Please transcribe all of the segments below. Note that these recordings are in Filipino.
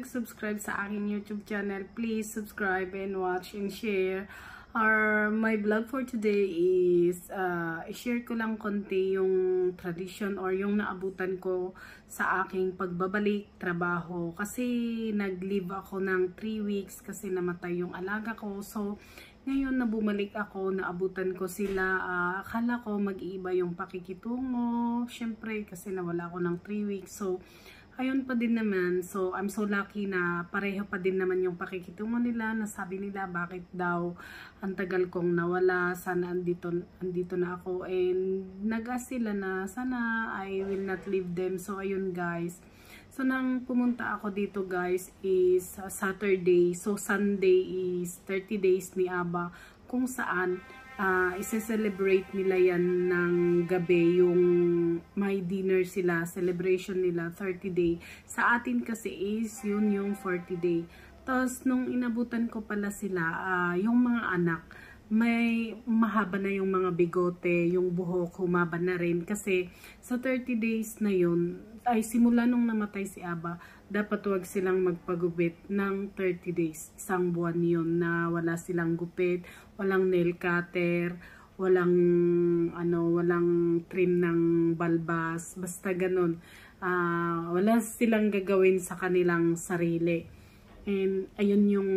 nag-subscribe sa aking YouTube channel, please subscribe and watch and share. My vlog for today is i-share ko lang konti yung tradition or yung naabutan ko sa aking pagbabalik trabaho. Kasi nag-leave ako ng 3 weeks kasi namatay yung alaga ko. So, ngayon na bumalik ako, naabutan ko sila. Akala ko mag-iiba yung pakikitungo. Syempre, kasi nawala ako ng 3 weeks. So, ayun pa din naman. So, I'm so lucky na pareho pa din naman yung pakikitungo nila. Nasabi nila bakit daw ang tagal kong nawala. Sana andito na ako. And nag-ask sila na sana I will not leave them. So, ayun guys. So, nang pumunta ako dito guys is Saturday. So, Sunday is 30 days ni Aba. Kung saan isi-celebrate nila yan ng gabi, yung may dinner sila, celebration nila, 30 day. Sa atin kasi is yun yung 40 day. Tapos, nung inabutan ko pala sila, yung mga anak, may mahaba na yung mga bigote, yung buhok, humaba na rin. Kasi sa 30 days na yun, ay simula nung namatay si Aba, dapat wag silang magpagupit ng 30 days. Isang buwan yun na wala silang gupit, walang nail cutter, walang trim ng balbas, basta ganun. Wala silang gagawin sa kanilang sarili. And ayun yung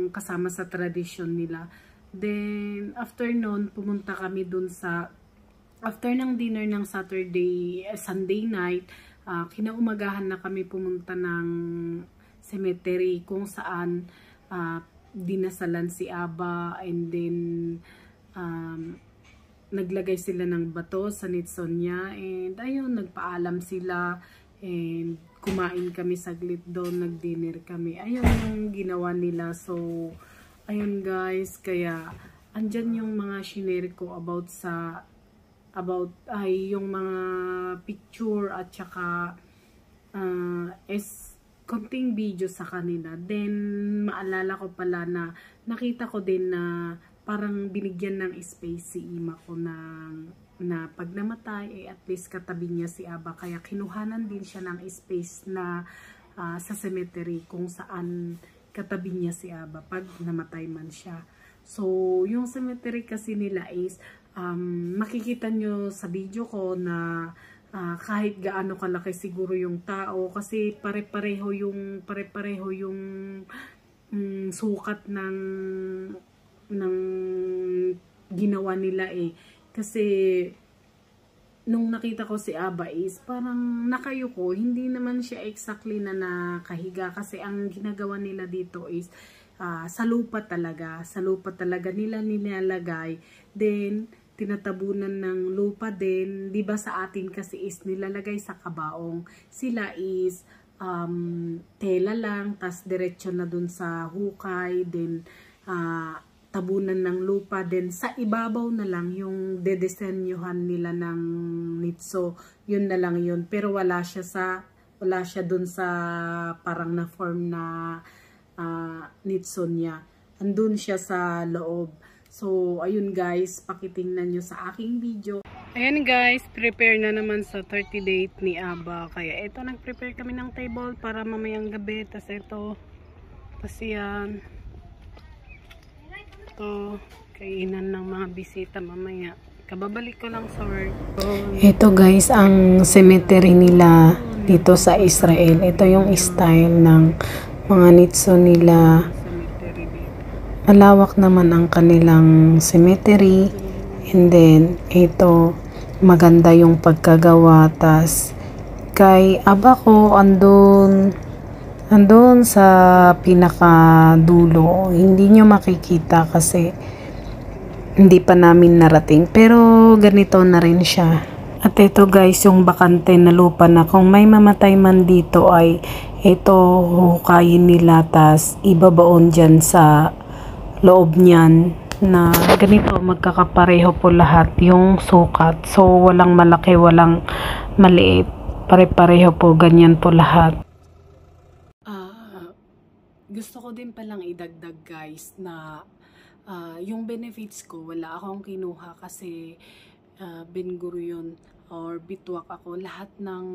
kasama sa tradition nila. Then, after noon, pumunta kami dun sa, after ng dinner ng Sunday night, kinaumagahan na kami pumunta ng cemetery kung saan dinasalan si Aba, and then naglagay sila ng bato sa nitson niya, and ayun, nagpaalam sila, and kumain kami saglit doon, nag-dinner kami. Ayun yung ginawa nila. So, ayun guys, kaya andyan yung mga shinare ko about yung mga picture at saka konting video sa kanila. Then maalala ko pala na nakita ko din na parang binigyan ng space si Ima ko na pag namatay at least katabi niya si Aba, kaya kinuhanan din siya ng space na sa cemetery kung saan katabi niya si Aba pag namatay man siya. So, yung cemetery kasi nila is, makikita nyo sa video ko na kahit gaano kalaki siguro yung tao, kasi pare-pareho yung sukat ng ginawa nila eh. Kasi, nung nakita ko si Aba is parang nakayuko, hindi naman siya exactly na nakahiga, kasi ang ginagawa nila dito is sa lupa talaga nila nilalagay, then tinatabunan ng lupa din. Di ba sa atin kasi is nilalagay sa kabaong, sila is tela lang, tas diretso na dun sa hukay, then tabunan ng lupa, then sa ibabaw na lang yung dedesenyohan nila ng nitso, yun na lang yun. Pero wala siya dun sa parang na form na nitso niya. Andun siya sa loob. So, ayun guys, pakitingnan nyo sa aking video. Ayan guys, prepare na naman sa 30 date ni Aba. Kaya ito, nag-prepare kami ng table para mamayang gabi. Tas ito, tas yan. Ito, kainan ng mga bisita mamaya. Kababalik ko lang sa work. Ito guys, ang cemetery nila dito sa Israel. Ito yung style ng mga nitso nila. Malawak naman ang kanilang cemetery. And then, ito, maganda yung pagkagawa. Tas, kay Aba ko, andun sa pinakadulo. Hindi nyo makikita kasi hindi pa namin narating. Pero ganito na rin siya. At ito guys, yung bakante na lupa na kung may mamatay man dito ay ito, hukayin nila, tas ibabaon dyan sa loob niyan na ganito, magkakapareho po lahat yung sukat. So, walang malaki, walang maliit. Pare-pareho po, ganyan po lahat. Gusto ko din palang idagdag guys na yung benefits ko wala akong kinuha kasi Ben Gurion or bitwak ako, lahat ng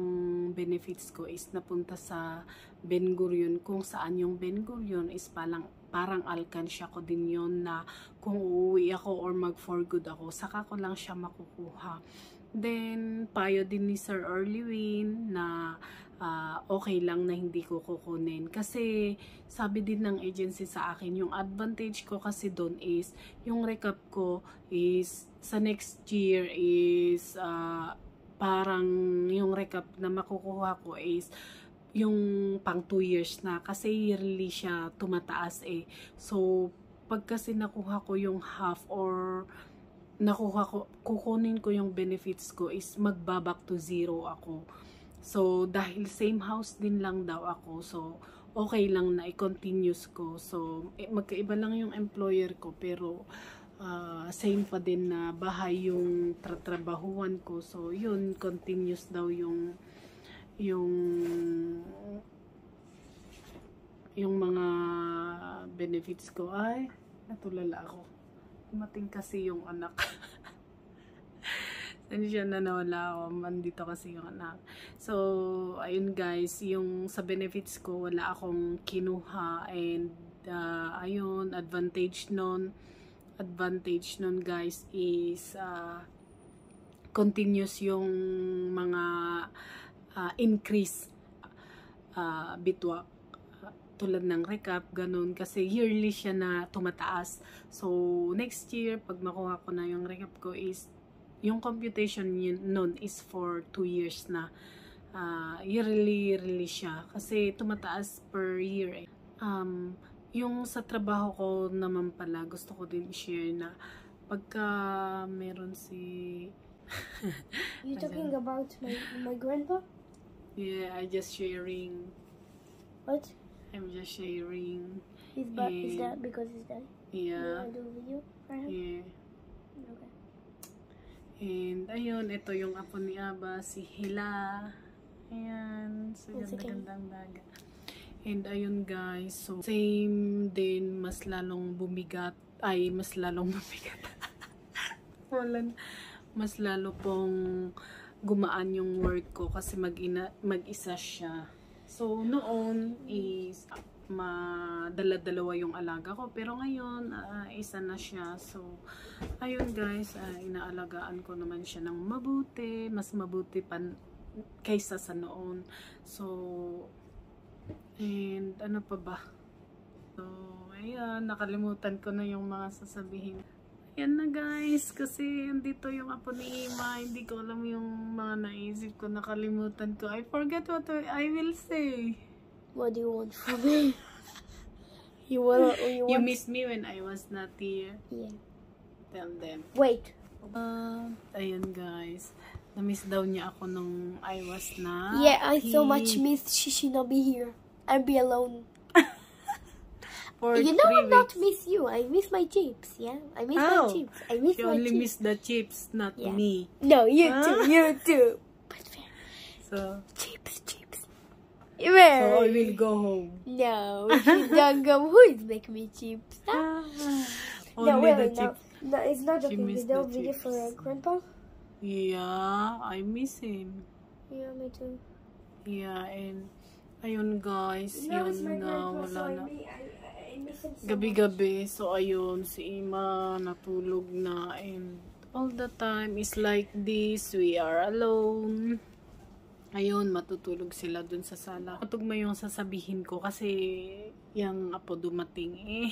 benefits ko is napunta sa Ben Gurion, kung saan yung Ben Gurion is parang alkansya ko din yun, na kung uuwi ako or mag for good ako, saka ko lang siya makukuha. Then payo din ni Sir Erlewin na okay lang na hindi ko kukunin, kasi sabi din ng agency sa akin, yung advantage ko kasi doon is yung recap ko is sa next year is parang yung recap na makukuha ko is yung pang 2 years na, kasi yearly siya tumataas eh. So pag kasi nakuha ko yung half or kukunin ko yung benefits ko is magbaback to zero ako. So, dahil same house din lang daw ako, so, okay lang na i-continuous ko. So, magkaiba lang yung employer ko, pero same pa din na bahay yung trabahuan ko. So, yun, continuous daw yung mga benefits ko. Ay, natulala ako. Dumating kasi yung anak. Siya na nawala ako, andito kasi yung anak. So, ayun guys, yung sa benefits ko, wala akong kinuha, and ayun, advantage nun guys is continuous yung mga increase bitwak, tulad ng recap, ganun, kasi yearly siya na tumataas. So, next year, pag makuha ko na yung recap ko is yung computation nun is for 2 years na. Yearly siya. Kasi tumataas per year eh. Yung sa trabaho ko naman pala, gusto ko din i-share na pagka meron si... You talking about my grandpa? Yeah, I just sharing. What? I'm just sharing. Is that because he's dead? Yeah. You do a video for him? Yeah. Okay. And ayun, ito yung apo ni Aba, si Hila. Ayan, sa ganda-gandang daga. And ayun guys, so same din, mas lalong bumigat. Mas lalo pong gumaan yung work ko kasi mag-isa siya. So noon is dala-dalawa yung alaga ko, pero ngayon isa na siya. So ayun guys, inaalagaan ko naman siya ng mabuti, mas mabuti pa kaysa sa noon. So, and ano pa ba? So ayan, nakalimutan ko na yung mga sasabihin. Ayan na guys, kasi andito yung apo ni Ima, hindi ko alam yung mga naisip ko, nakalimutan ko. I forget what I will say. What do you want from me? You miss me when I was not here. Yeah. Tell them. Wait. Ayun guys, na-miss daw niya ako nung I was not Yeah, I so much miss she not be here. I'll be alone. For You know 3 I'm not weeks. miss you. I miss my chips. Yeah, I miss my chips. I miss You my only chips. miss the chips, not Yeah. me. No, you too. You too. But So chips. I Where? will go home. No, she's not go. Who is make me chips? Only No, the really, no. chips. No, it's not She joking. missed Video the video chips. for grandpa. Yeah, I miss him. Yeah, me too. Yeah, and ayun guys, No, it's my yun na, grandpa, so wala na. I miss him so much. Gabi-gabi, so ayun, si Ima natulog na, and all the time is like this, we are alone. Ayun, matutulog sila dun sa sala. Matugma yung sasabihin ko kasi yung apo dumating eh.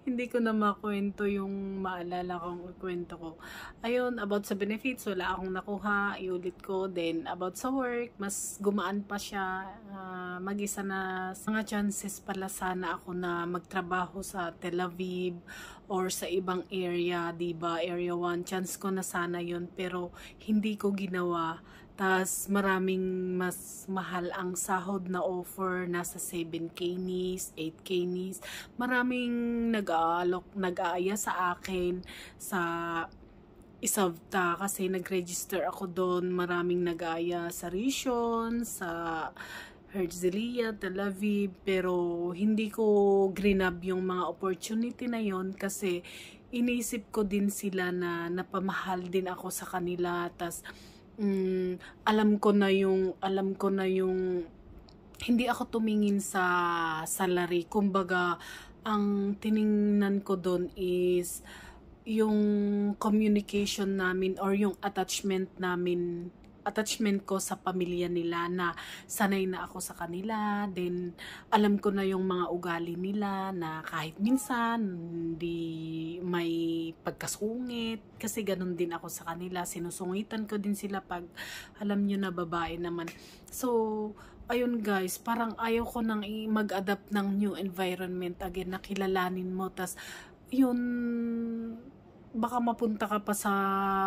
Hindi ko na makwento yung maalala kong ikwento ko. Ayun, about sa benefits, wala akong nakuha, iulit ko. Then, about sa work, mas gumaan pa siya. Mag-isa na, mga chances pala sana ako na magtrabaho sa Tel Aviv or sa ibang area, diba? Area 1, chance ko na sana yun, pero hindi ko ginawa. Tas maraming mas mahal ang sahod na offer, nasa 7K nis, 8K nis. Maraming nag-aaya sa akin sa Isavta kasi nag-register ako doon. Maraming nag-aaya sa Rishon, sa Herzliya, Tel Aviv, pero hindi ko grinab yung mga opportunity na yon kasi inisip ko din sila na napamahal din ako sa kanila. Tas alam ko na yung hindi ako tumingin sa salary. Kumbaga, ang tiningnan ko doon is yung communication namin or yung attachment ko sa pamilya nila, na sanay na ako sa kanila. Then alam ko na yung mga ugali nila, na kahit minsan hindi may pagkasungit, kasi ganun din ako sa kanila. Sinusungitan ko din sila pag alam nyo na babae naman. So ayun guys, parang ayaw ko nang mag-adapt ng new environment again, na kilalanin mo, tas yun, baka mapunta ka pa sa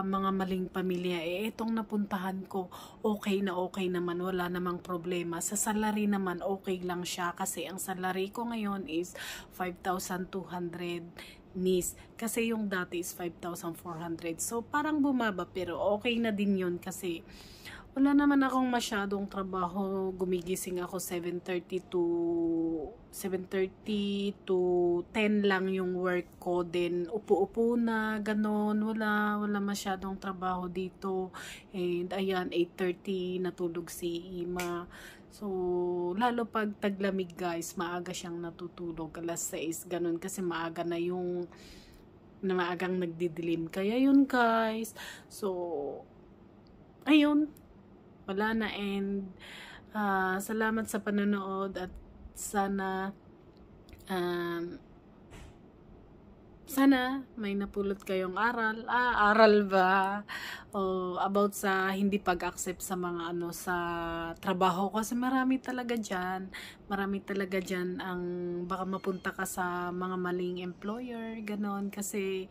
mga maling pamilya. Itong napuntahan ko, okay naman, wala namang problema. Sa salary naman, okay lang siya, kasi ang salary ko ngayon is 5,200 NIS. Kasi yung dati is 5,400. So parang bumaba, pero okay na din yun kasi wala naman akong masyadong trabaho. Gumigising ako 7:30 to 10 lang yung work ko. Then upo-upo na, ganon. Wala masyadong trabaho dito. And ayan, 8:30 natulog si Ima. So lalo pag taglamig guys, maaga siyang natutulog, alas 6, ganon, kasi maaga na yung maagang nagdidilim. Kaya yun guys. So ayun, wala na. And salamat sa panonood, at sana may napulot kayong aral ba about sa hindi pag-accept sa mga sa trabaho, kasi marami talaga dyan ang baka mapunta ka sa mga maling employer, ganon. Kasi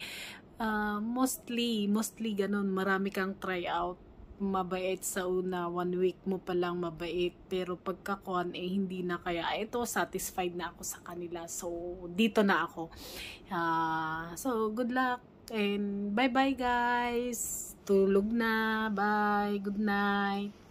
mostly ganon, marami kang try out, mabait sa una, 1 week mo palang mabait, pero pagkakuan hindi na. Kaya ito, satisfied na ako sa kanila, so dito na ako. So good luck and bye bye guys, tulog na, bye, good night.